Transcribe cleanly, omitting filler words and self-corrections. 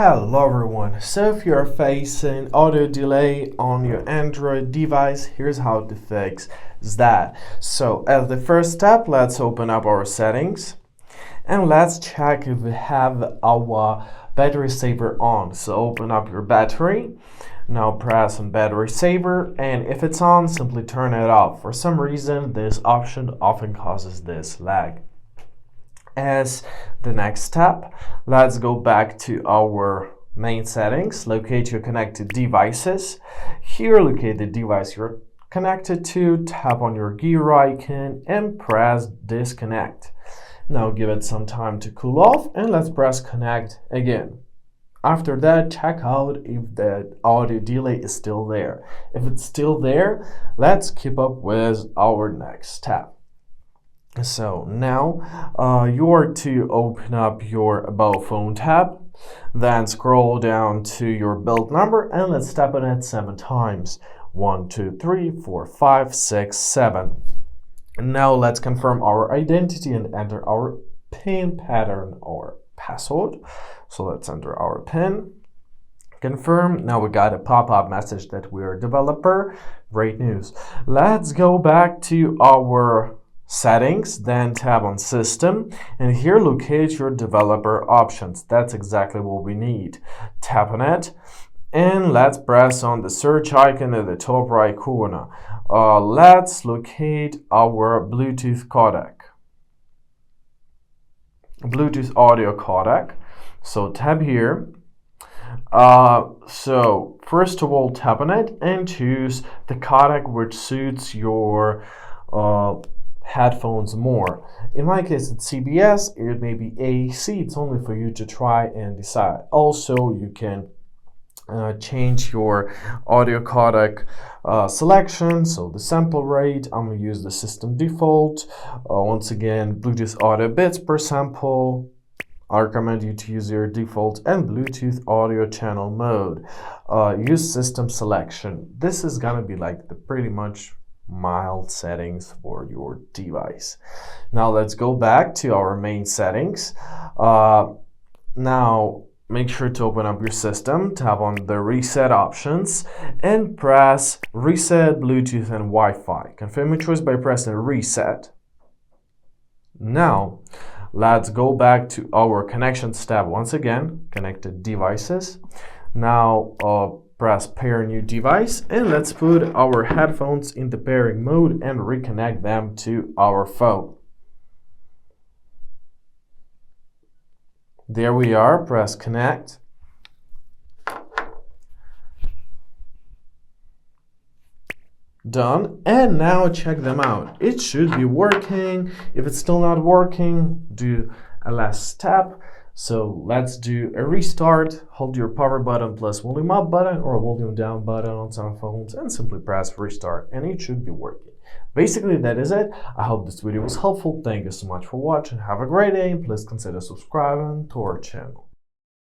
Hello everyone, so if you're facing audio delay on your Android device, here's how to fix that. So as the first step, let's open up our settings and let's check if we have our battery saver on. So open up your battery, now press on battery saver, and if it's on, simply turn it off. For some reason, this option often causes this lag. As the next step, let's go back to our main settings, locate your connected devices. Here, locate the device you're connected to, tap on your gear icon and press disconnect. Now give it some time to cool off and let's press connect again. After that, check out if the audio delay is still there. If it's still there, let's keep up with our next step. So now you are to open up your About Phone tab, then scroll down to your build number and let's tap on it 7 times. 1, 2, 3, 4, 5, 6, 7. And now let's confirm our identity and enter our PIN pattern or password. So let's enter our PIN. Confirm. Now we got a pop-up message that we're a developer. Great news. Let's go back to our settings, then tap on system, and here locate your developer options. That's exactly what we need. Tap on it and let's press on the search icon at the top right corner. Let's locate our Bluetooth codec, Bluetooth audio codec. So tap here. So first of all, tap on it and choose the codec which suits your headphones more. In my case, it's CBS, it may be AC. It's only for you to try and decide. Also, you can change your audio codec selection, so the sample rate. I'm going to use the system default. Once again, Bluetooth audio bits per sample. I recommend you to use your default, and Bluetooth audio channel mode. Use system selection. This is going to be like the pretty much mild settings for your device. Now let's go back to our main settings. Now make sure to open up your system, tap on the reset options and press reset Bluetooth and Wi-Fi. Confirm your choice by pressing reset. Now let's go back to our connections tab once again, connected devices. Now press pair new device and let's put our headphones in the pairing mode and reconnect them to our phone. There we are, press connect. Done, and now check them out. It should be working. If it's still not working, do a last step. So let's do a restart. Hold your power button plus volume up button or volume down button on some phones and simply press restart and it should be working. Basically, that is it. I hope this video was helpful. Thank you so much for watching. Have a great day and please consider subscribing to our channel.